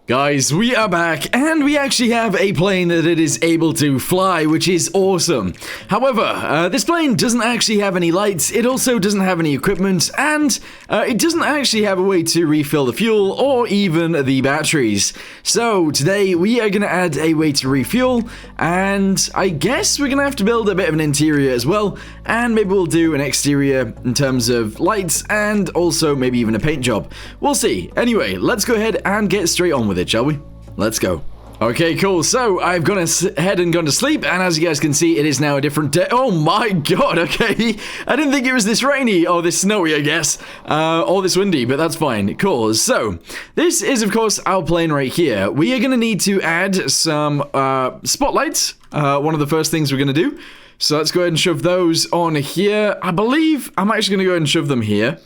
Guys, we are back, and we actually have a plane that it is able to fly, which is awesome. However, this plane doesn't actually have any lights, it also doesn't have any equipment, and it doesn't actually have a way to refill the fuel or even the batteries. So, today we are going to add a way to refuel, and I guess we're going to have to build a bit of an interior as well, and maybe we'll do an exterior in terms of lights, and also maybe even a paint job. We'll see. Anyway, let's go ahead and get straight on with it, shall we? Let's go. Okay, cool. So, I've gone ahead and gone to sleep, and as you guys can see, it is now a different day. Oh my god, okay. I didn't think it was this rainy, or this snowy, I guess, or this windy, but that's fine. Cool. So, this is, of course, our plane right here. We are going to need to add some spotlights, one of the first things we're going to do. So, let's go ahead and shove those on here. I believe I'm actually going to go ahead and shove them here.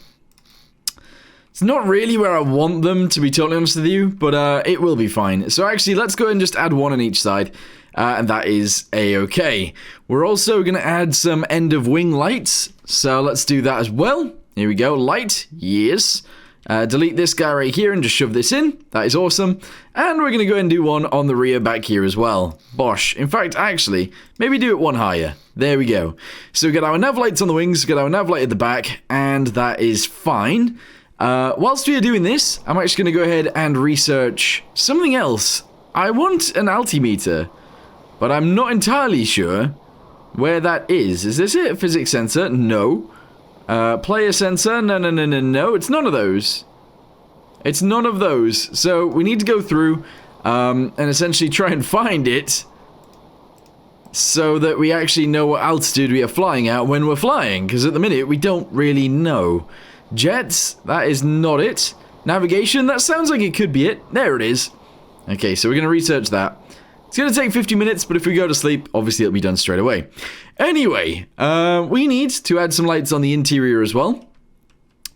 It's not really where I want them, to be totally honest with you, but it will be fine. So actually, let's go ahead and just add one on each side, and that is a-okay. We're also going to add some end-of-wing lights, so let's do that as well. Here we go, light, yes. Delete this guy right here and just shove this in. That is awesome. And we're going to go ahead and do one on the rear back here as well. Bosh. In fact, actually, maybe do it one higher. There we go. So we got our nav lights on the wings, got our nav light at the back, and that is fine. Whilst we are doing this, I'm actually going to go ahead and research something else. I want an altimeter, but I'm not entirely sure where that is. Is this it? Physics sensor? No. Player sensor? No. It's none of those. It's none of those. So we need to go through and essentially try and find it so that we actually know what altitude we are flying at when we're flying, because at the minute we don't really know. Jets, that is not it. Navigation, that sounds like it could be it. There it is. Okay, so we're going to research that. It's going to take 50 minutes, but if we go to sleep, obviously it'll be done straight away. Anyway, we need to add some lights on the interior as well.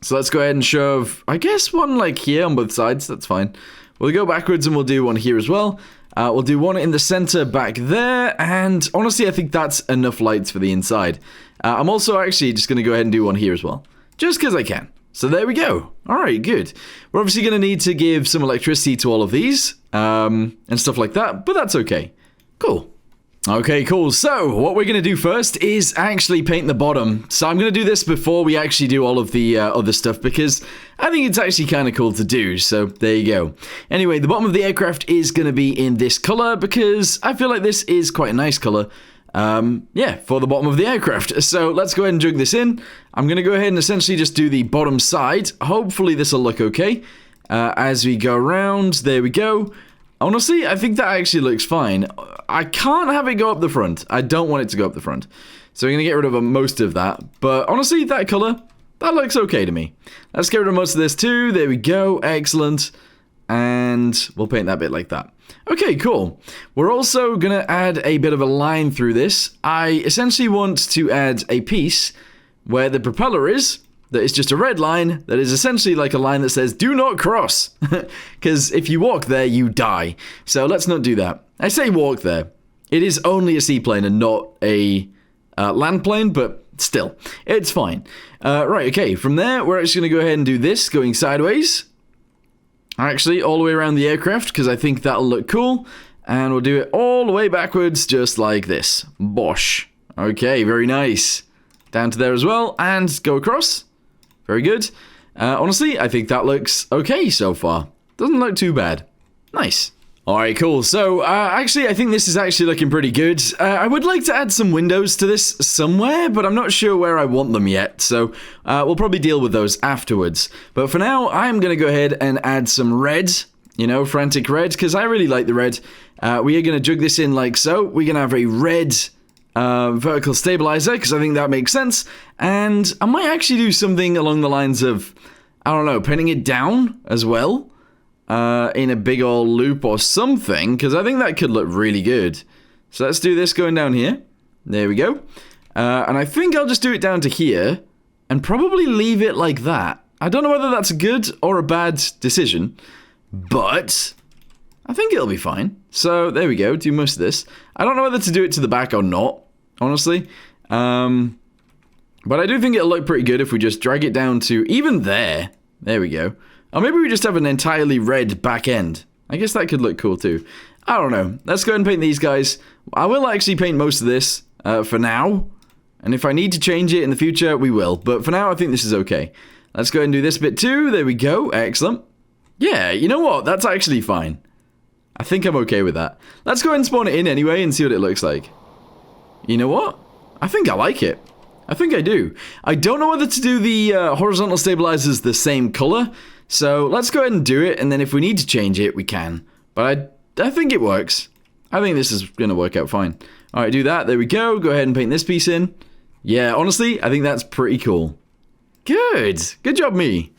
So let's go ahead and shove, I guess, one like here on both sides. That's fine. We'll go backwards and we'll do one here as well. We'll do one in the center back there. And honestly, I think that's enough lights for the inside. I'm also actually just going to go ahead and do one here as well. Just because I can. So there we go. Alright, good. We're obviously going to need to give some electricity to all of these, and stuff like that, but that's okay. Cool. Okay, cool. So, what we're going to do first is actually paint the bottom. So I'm going to do this before we actually do all of the other stuff, because I think it's actually kind of cool to do, so there you go. Anyway, the bottom of the aircraft is going to be in this color, because I feel like this is quite a nice color. Yeah, for the bottom of the aircraft. So let's go ahead and jug this in. I'm going to go ahead and essentially just do the bottom side. Hopefully this will look okay. As we go around, there we go. Honestly, I think that actually looks fine. I can't have it go up the front. I don't want it to go up the front. So we're going to get rid of most of that. But honestly, that color, that looks okay to me. Let's get rid of most of this too. There we go. Excellent. And we'll paint that bit like that. Okay, cool. We're also going to add a bit of a line through this. I essentially want to add a piece where the propeller is, that is just a red line, that is essentially like a line that says, do not cross. Because if you walk there, you die. So let's not do that. I say walk there. It is only a seaplane and not a land plane, but still, it's fine. Right, okay, from there, we're actually going to go ahead and do this, going sideways. Actually, all the way around the aircraft, because I think that'll look cool. And we'll do it all the way backwards, just like this. Bosh. Okay, very nice. Down to there as well, and go across. Very good. Honestly, I think that looks okay so far. Doesn't look too bad. Nice. Alright, cool. So, actually, I think this is actually looking pretty good. I would like to add some windows to this somewhere, but I'm not sure where I want them yet. So, we'll probably deal with those afterwards. But for now, I'm going to go ahead and add some red. You know, frantic red, because I really like the red. We are going to jug this in like so. We're going to have a red vertical stabilizer, because I think that makes sense. And I might actually do something along the lines of, I don't know, pinning it down as well. In a big old loop or something, because I think that could look really good. So let's do this going down here. There we go. And I think I'll just do it down to here, and probably leave it like that. I don't know whether that's a good or a bad decision, but I think it'll be fine. So there we go, do most of this. I don't know whether to do it to the back or not, honestly. But I do think it'll look pretty good if we just drag it down to even there. There we go. Or maybe we just have an entirely red back end. I guess that could look cool too. I don't know. Let's go ahead and paint these guys. I will actually paint most of this for now. And if I need to change it in the future, we will. But for now, I think this is okay. Let's go ahead and do this bit too. There we go. Excellent. Yeah, you know what? That's actually fine. I think I'm okay with that. Let's go ahead and spawn it in anyway and see what it looks like. You know what? I think I like it. I think I do. I don't know whether to do the horizontal stabilizers the same color. So let's go ahead and do it. And then if we need to change it, we can. But I think it works. I think this is going to work out fine. All right, do that. There we go. Go ahead and paint this piece in. Yeah, honestly, I think that's pretty cool. Good. Good job, me.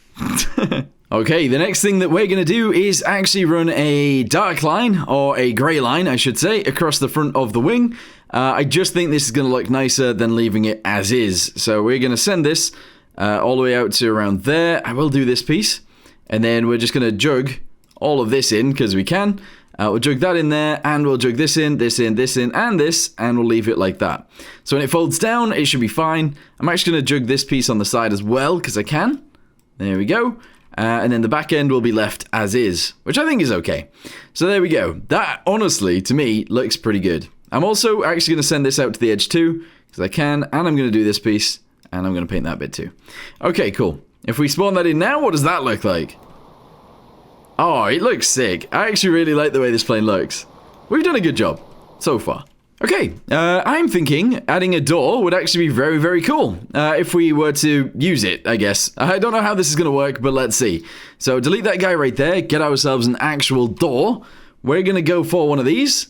Okay, the next thing that we're going to do is actually run a dark line, or a grey line, I should say, across the front of the wing. I just think this is going to look nicer than leaving it as is. So we're going to send this all the way out to around there. I will do this piece. And then we're just going to jug all of this in, because we can. We'll jug that in there, and we'll jug this in, this in, this in, and this, and we'll leave it like that. So when it folds down, it should be fine. I'm actually going to jug this piece on the side as well, because I can. There we go. And then the back end will be left as is, which I think is okay. So there we go. That, honestly, to me, looks pretty good. I'm also actually going to send this out to the edge too, because I can, and I'm going to do this piece, and I'm going to paint that bit too. Okay, cool. If we spawn that in now, what does that look like? Oh, it looks sick. I actually really like the way this plane looks. We've done a good job so far. Okay, I'm thinking adding a door would actually be very, very cool if we were to use it, I guess. I don't know how this is going to work, but let's see. So delete that guy right there, get ourselves an actual door. We're going to go for one of these.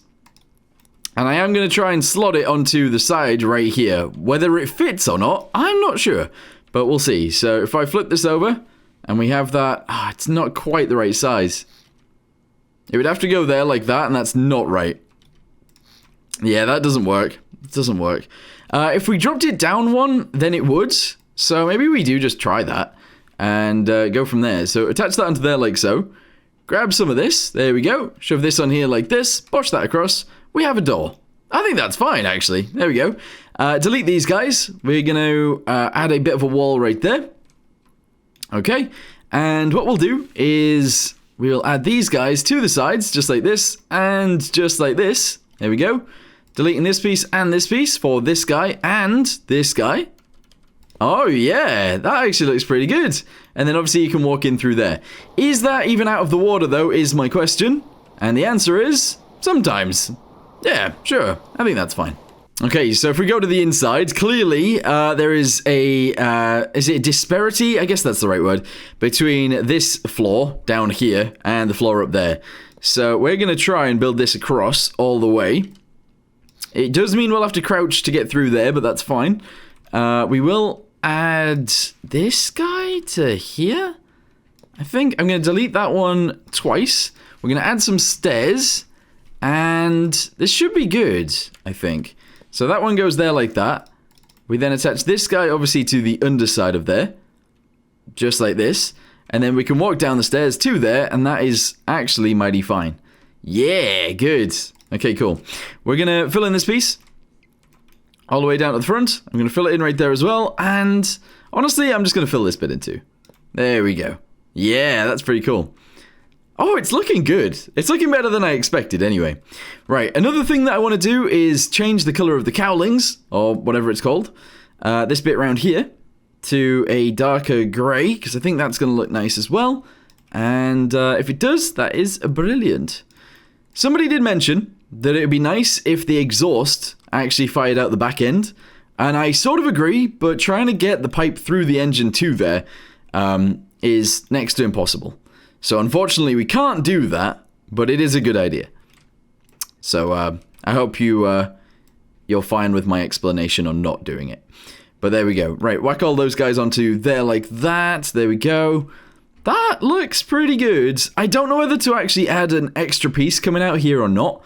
And I am going to try and slot it onto the side right here. Whether it fits or not, I'm not sure. But we'll see. So if I flip this over, and we have that... it's not quite the right size. It would have to go there like that, and that's not right. Yeah, that doesn't work. It doesn't work. If we dropped it down one, then it would. So maybe we do just try that. And go from there. So attach that onto there like so. Grab some of this. There we go. Shove this on here like this. Push that across. We have a door. I think that's fine, actually. There we go. Delete these guys. We're going to add a bit of a wall right there. Okay. And what we'll do is we'll add these guys to the sides, just like this, and just like this. There we go. Deleting this piece and this piece for this guy and this guy. Oh, yeah. That actually looks pretty good. And then obviously you can walk in through there. Is that even out of the water, though, is my question. And the answer is sometimes. Yeah, sure. I think that's fine. Okay, so if we go to the inside, clearly there is a, is it a disparity? I guess that's the right word, between this floor down here and the floor up there. So we're going to try and build this across all the way. It does mean we'll have to crouch to get through there, but that's fine. We will add this guy to here. I think I'm going to delete that one twice. We're going to add some stairs. And this should be good, I think. So that one goes there like that. We then attach this guy, obviously, to the underside of there. Just like this. And then we can walk down the stairs to there, and that is actually mighty fine. Yeah, good. Okay, cool. We're going to fill in this piece. All the way down to the front. I'm going to fill it in right there as well. And honestly, I'm just going to fill this bit in too. There we go. Yeah, that's pretty cool. Oh, it's looking good. It's looking better than I expected anyway. Right, another thing that I want to do is change the color of the cowlings, or whatever it's called. This bit around here to a darker grey, because I think that's going to look nice as well. And if it does, that is brilliant. Somebody did mention that it would be nice if the exhaust actually fired out the back end. And I sort of agree, but trying to get the pipe through the engine to there is next to impossible. So unfortunately, we can't do that, but it is a good idea. So I hope you're fine with my explanation on not doing it. But there we go. Right, whack all those guys onto there like that. There we go. That looks pretty good. I don't know whether to actually add an extra piece coming out here or not.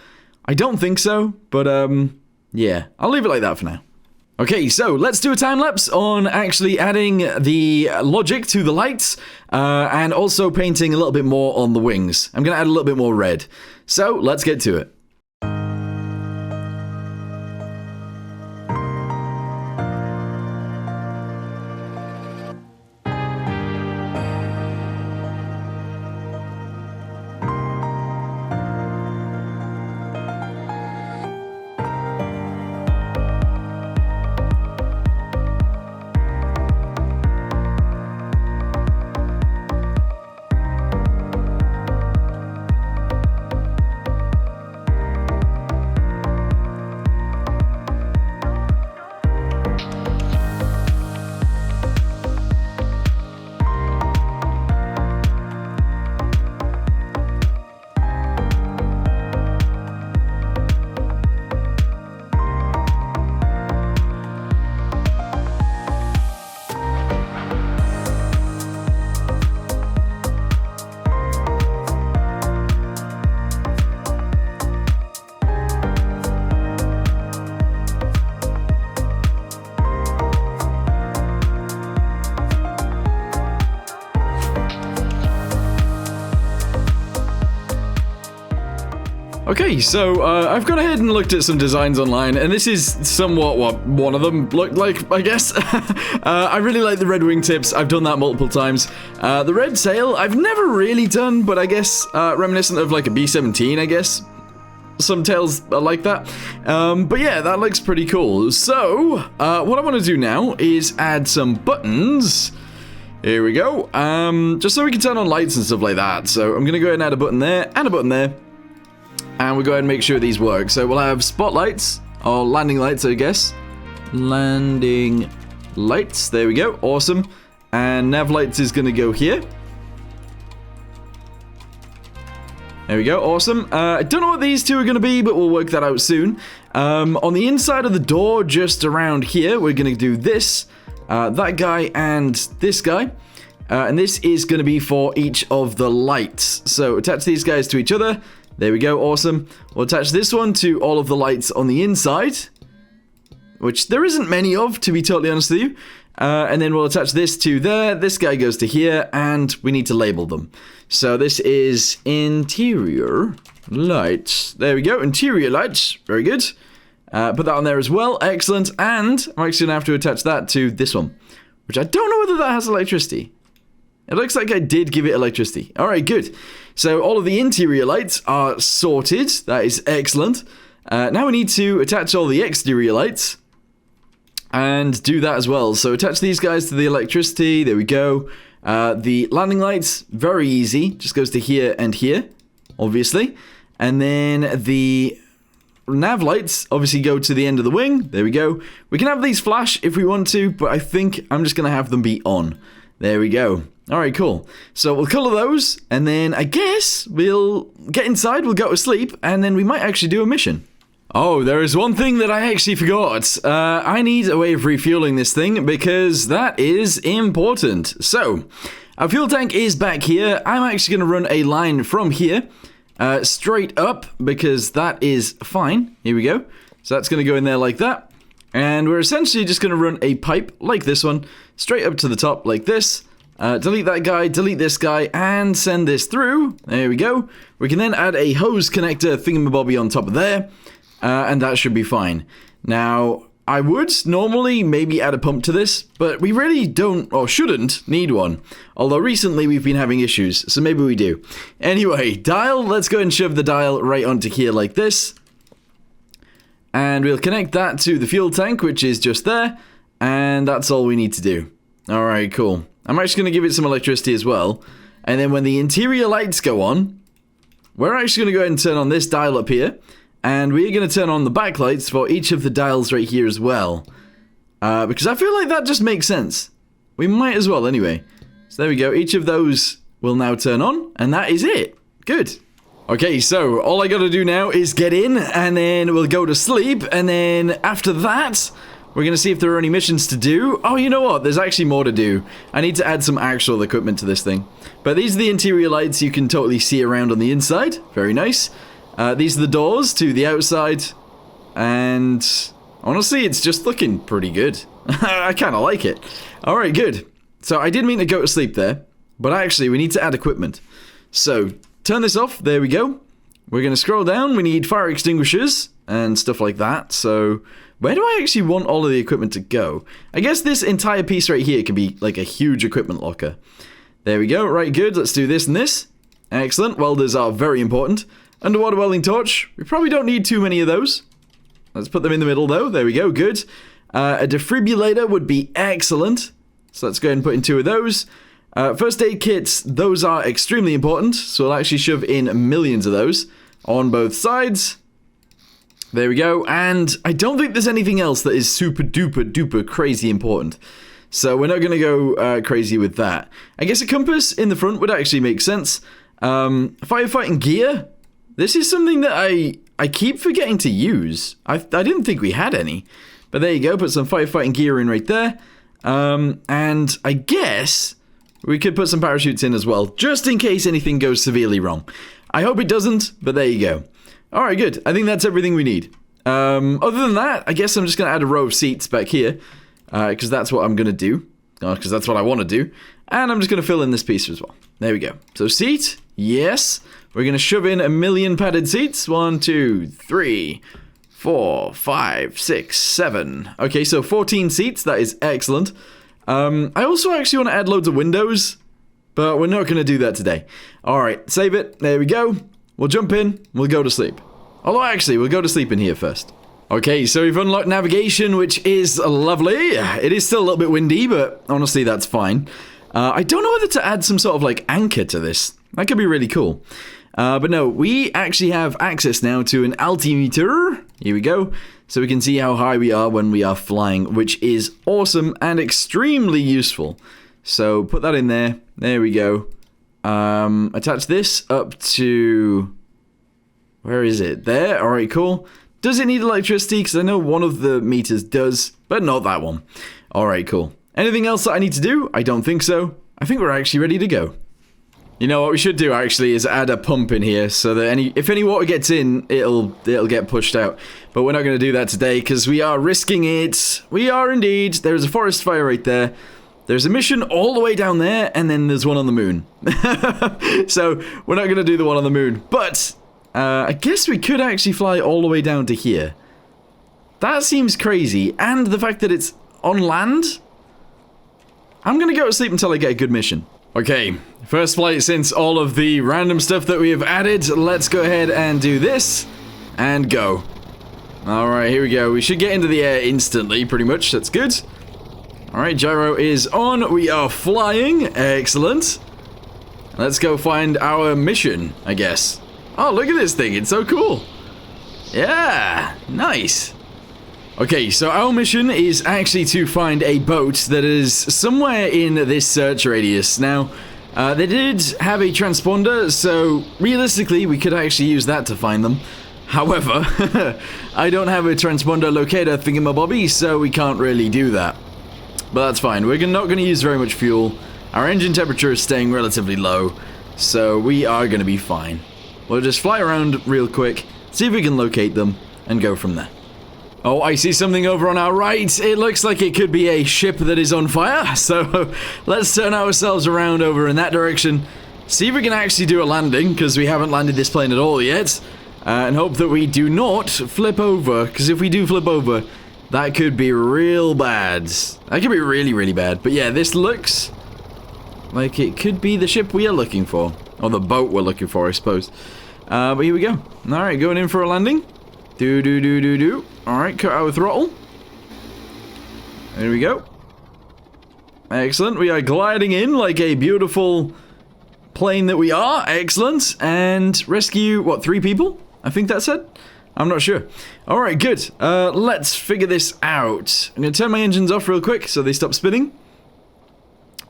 I don't think so, but yeah, I'll leave it like that for now. Okay, so let's do a time-lapse on actually adding the logic to the lights and also painting a little bit more on the wings. I'm going to add a little bit more red. So, let's get to it. Okay, so I've gone ahead and looked at some designs online, and this is somewhat what one of them looked like, I guess. I really like the red wingtips. I've done that multiple times. The red sail, I've never really done, but I guess reminiscent of like a B-17, I guess. Some tails are like that. But yeah, that looks pretty cool. So, what I want to do now is add some buttons. Here we go. Just so we can turn on lights and stuff like that. So, I'm going to go ahead and add a button there, and a button there. And we'll go ahead and make sure these work. So we'll have spotlights, or landing lights, I guess. Landing lights, there we go, awesome. And nav lights is going to go here. There we go, awesome. I don't know what these two are going to be, but we'll work that out soon. On the inside of the door, just around here, we're going to do this, that guy, and this guy. And this is going to be for each of the lights. So attach these guys to each other. There we go, awesome. We'll attach this one to all of the lights on the inside, which there isn't many of, to be totally honest with you. And then we'll attach this to there, this guy goes to here, and we need to label them. So this is interior lights. There we go, interior lights, very good. Put that on there as well, excellent. And I'm actually going to have to attach that to this one, which I don't know whether that has electricity. It looks like I did give it electricity. All right, good. So all of the interior lights are sorted. That is excellent. Now we need to attach all the exterior lights and do that as well. So attach these guys to the electricity. There we go. The landing lights, very easy. Just goes to here and here, obviously. And then the nav lights obviously go to the end of the wing. There we go. We can have these flash if we want to, but I think I'm just going to have them be on. There we go. Alright, cool. So we'll color those, and then I guess we'll get inside, we'll go to sleep, and then we might actually do a mission. Oh, there is one thing that I actually forgot. I need a way of refueling this thing, because that is important. So, our fuel tank is back here. I'm actually going to run a line from here, straight up, because that is fine. Here we go. So that's going to go in there like that. And we're essentially just going to run a pipe, like this one, straight up to the top, like this. Delete that guy, delete this guy, and send this through. There we go. We can then add a hose connector thingamabobby on top of there, and that should be fine. Now, I would normally maybe add a pump to this, but we really don't, or shouldn't, need one. Although recently we've been having issues, so maybe we do. Anyway, dial, let's go and shove the dial right onto here like this. And we'll connect that to the fuel tank, which is just there, and that's all we need to do. Alright, cool. I'm actually going to give it some electricity as well. And then when the interior lights go on, we're actually going to go ahead and turn on this dial up here. And we're going to turn on the backlights for each of the dials right here as well. Because I feel like that just makes sense. We might as well anyway. So there we go. Each of those will now turn on. And that is it. Good. Okay, so all I got to do now is get in. And then we'll go to sleep. And then after that, we're going to see if there are any missions to do. Oh, you know what? There's actually more to do. I need to add some actual equipment to this thing. But these are the interior lights you can totally see around on the inside. Very nice. These are the doors to the outside. And honestly, it's just looking pretty good. I kind of like it. Alright, good. So I did mean to go to sleep there. But actually, we need to add equipment. So, turn this off. There we go. We're going to scroll down. We need fire extinguishers and stuff like that. So, where do I actually want all of the equipment to go? I guess this entire piece right here can be like a huge equipment locker. There we go. Right, good. Let's do this and this. Excellent. Welders are very important. Underwater welding torch. We probably don't need too many of those. Let's put them in the middle though. There we go. Good. A defibrillator would be excellent. So let's go ahead and put in 2 of those. First aid kits. Those are extremely important. So we'll actually shove in millions of those on both sides. There we go, and I don't think there's anything else that is super duper duper crazy important. So we're not going to go crazy with that. I guess a compass in the front would actually make sense. Firefighting gear. This is something that I keep forgetting to use. I didn't think we had any. But there you go, put some firefighting gear in right there. And I guess we could put some parachutes in as well, just in case anything goes severely wrong. I hope it doesn't, but there you go. Alright, good. I think that's everything we need. Other than that, I guess I'm just going to add a row of seats back here. Because that's what I'm going to do. Because that's what I want to do. And I'm just going to fill in this piece as well. There we go. So seat, yes. We're going to shove in 1,000,000 padded seats. 1, 2, 3, 4, 5, 6, 7. Okay, so 14 seats. That is excellent. I also actually want to add loads of windows, but we're not going to do that today. All right, save it. There we go. We'll jump in. We'll go to sleep. Although, actually, we'll go to sleep in here first. Okay, so we've unlocked navigation, which is lovely. It is still a little bit windy, but honestly, that's fine. I don't know whether to add some sort of, like, anchor to this. That could be really cool. But no, we actually have access now to an altimeter. Here we go. So we can see how high we are when we are flying, which is awesome and extremely useful. So put that in there. There we go. Attach this up to... Where is it? There. All right, cool. Does it need electricity? Because I know one of the meters does, but not that one. All right, cool. Anything else that I need to do? I don't think so. I think we're actually ready to go. You know what we should do actually is add a pump in here so that if any water gets in, it'll get pushed out. But we're not going to do that today because we are risking it. We are indeed. There's a forest fire right there. There's a mission all the way down there, and then there's one on the moon. So we're not going to do the one on the moon. But I guess we could actually fly all the way down to here. That seems crazy. And the fact that it's on land. I'm going to go to sleep until I get a good mission. Okay, first flight since all of the random stuff that we have added. Let's go ahead and do this and go. Alright, here we go. We should get into the air instantly, pretty much. That's good. Alright, gyro is on. We are flying. Excellent. Let's go find our mission, I guess. Oh, look at this thing. It's so cool. Yeah, nice. Okay, so our mission is actually to find a boat that is somewhere in this search radius. Now, they did have a transponder, so realistically, we could actually use that to find them. However, I don't have a transponder locator thingamabobby, so we can't really do that. But that's fine. We're not going to use very much fuel. Our engine temperature is staying relatively low, so we are going to be fine. We'll just fly around real quick, see if we can locate them, and go from there. Oh, I see something over on our right. It looks like it could be a ship that is on fire. So let's turn ourselves around over in that direction. See if we can actually do a landing, because we haven't landed this plane at all yet. And hope that we do not flip over, because if we do flip over, that could be real bad. That could be really, really bad. But yeah, this looks like it could be the ship we are looking for. Or the boat we're looking for, I suppose. But here we go. Alright, going in for a landing. Do. Alright, cut our throttle. There we go. Excellent. We are gliding in like a beautiful plane that we are. Excellent. And rescue, what, 3 people? I think that's it. I'm not sure. Alright, good. Let's figure this out. I'm going to turn my engines off real quick so they stop spinning.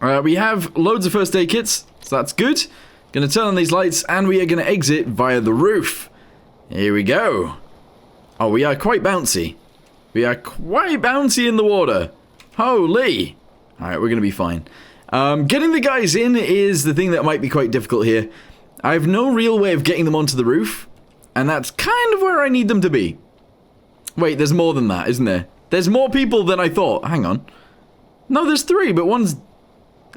We have loads of first aid kits, so that's good. Going to turn on these lights and we are going to exit via the roof. Here we go. Oh, we are quite bouncy. We are quite bouncy in the water. Holy. Alright, we're going to be fine. Getting the guys in is the thing that might be quite difficult here. I have no real way of getting them onto the roof. And that's kind of where I need them to be. Wait, there's more than that, isn't there? There's more people than I thought. Hang on. No, there's 3, but one's...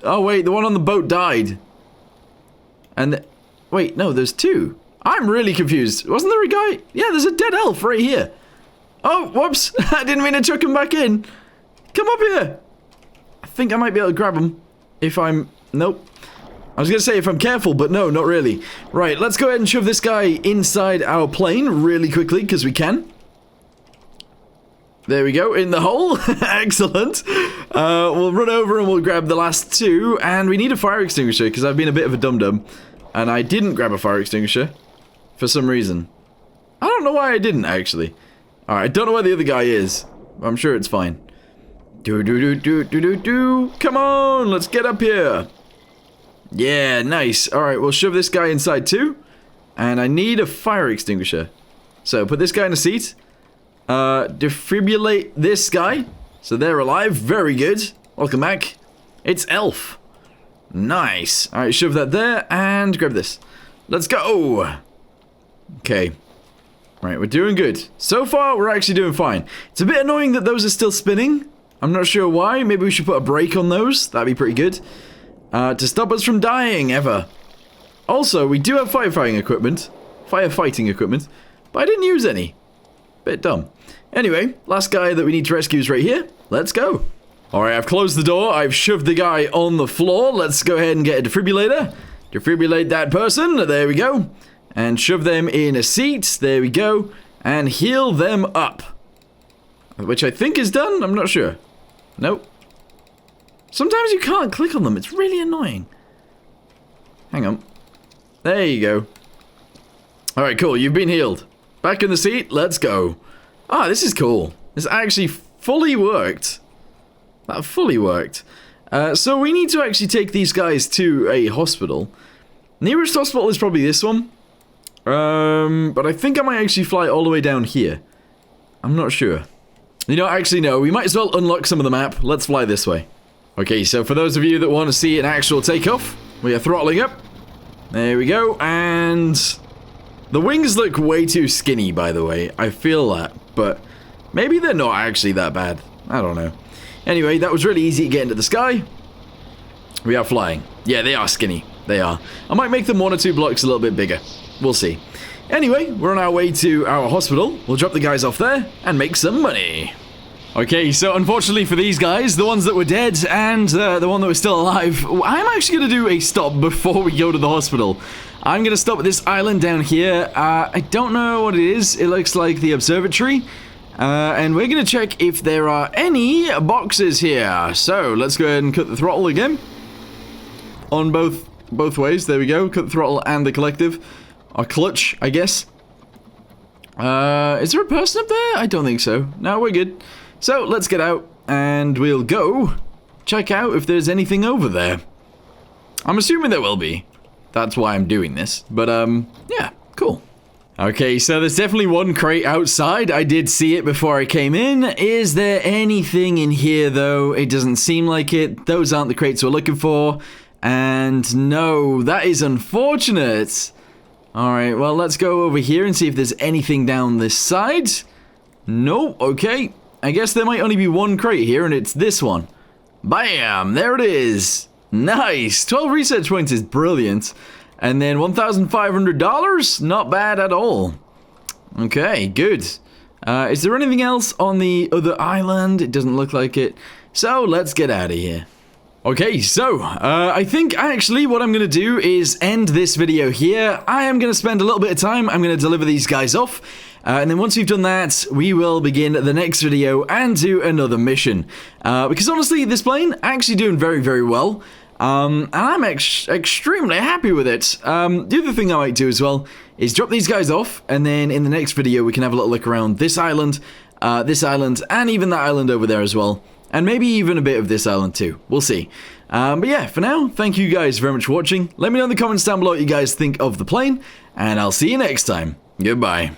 Oh, wait, the one on the boat died. And... Wait, no, there's 2. I'm really confused. Wasn't there a guy? Yeah, there's a dead elf right here. Oh, whoops. I didn't mean to chuck him back in. Come up here. I think I might be able to grab him. If I'm... Nope. I was going to say if I'm careful, but no, not really. Right, let's go ahead and shove this guy inside our plane really quickly, because we can. There we go, in the hole. Excellent. We'll run over and we'll grab the last 2. And we need a fire extinguisher, because I've been a bit of a dum-dum. And I didn't grab a fire extinguisher. For some reason. I don't know why I didn't, actually. Alright, I don't know where the other guy is. I'm sure it's fine. Come on, let's get up here. Yeah, nice. Alright, we'll shove this guy inside too. And I need a fire extinguisher. So, put this guy in a seat. Defibrillate this guy. So they're alive. Very good. Welcome back. It's Elf. Nice. Alright, shove that there and grab this. Let's go. Okay. Right, we're doing good. So far, we're actually doing fine. It's a bit annoying that those are still spinning. I'm not sure why. Maybe we should put a brake on those. That'd be pretty good. to stop us from dying ever. Also, we do have firefighting equipment, but I didn't use any. Bit dumb. Anyway, last guy that we need to rescue is right here. Let's go. Alright, I've closed the door. I've shoved the guy on the floor. Let's go ahead and get a defibrillator. Defibrillate that person. There we go. And shove them in a seat. There we go. And heal them up. Which I think is done. I'm not sure. Nope. Sometimes you can't click on them. It's really annoying. Hang on. There you go. Alright, cool. You've been healed. Back in the seat. Let's go. Ah, this is cool. This actually fully worked. That fully worked. So we need to actually take these guys to a hospital. Nearest hospital is probably this one. But I think I might actually fly all the way down here. I'm not sure. You know, actually no. We might as well unlock some of the map. Let's fly this way. Okay, so for those of you that want to see an actual takeoff, we are throttling up. There we go. And the wings look way too skinny, by the way. I feel that. But maybe they're not actually that bad. I don't know. Anyway, that was really easy to get into the sky. We are flying. Yeah, they are skinny. They are. I might make them 1 or 2 blocks a little bit bigger. We'll see. Anyway, we're on our way to our hospital. We'll drop the guys off there and make some money. Okay, so unfortunately for these guys, the ones that were dead and the one that was still alive, I'm actually going to do a stop before we go to the hospital. I'm going to stop at this island down here. I don't know what it is. It looks like the observatory. And we're going to check if there are any boxes here. So, let's go ahead and cut the throttle again. On both ways. There we go. Cut the throttle and the collective. Or clutch, I guess. Is there a person up there? I don't think so. No, we're good. So, let's get out. And we'll go check out if there's anything over there. I'm assuming there will be. That's why I'm doing this. But, yeah, cool. Okay, so there's definitely one crate outside. I did see it before I came in. Is there anything in here, though? It doesn't seem like it. Those aren't the crates we're looking for. And no, that is unfortunate. Alright, well, let's go over here and see if there's anything down this side. Nope, okay. I guess there might only be one crate here, and it's this one. Bam! There it is. Nice! 12 research points is brilliant. And then $1,500? Not bad at all. Okay, good. Is there anything else on the other island? It doesn't look like it. So, let's get out of here. Okay, so, I think actually what I'm going to do is end this video here. I am going to spend a little bit of time. I'm going to deliver these guys off. And then once we've done that, we will begin the next video and do another mission. Because honestly, this plane actually doing very, very well. And I'm extremely happy with it. The other thing I might do as well is drop these guys off, and then in the next video we can have a little look around this island, and even that island over there as well. And maybe even a bit of this island too. We'll see. But yeah, for now, thank you guys very much for watching. Let me know in the comments down below what you guys think of the plane, and I'll see you next time. Goodbye.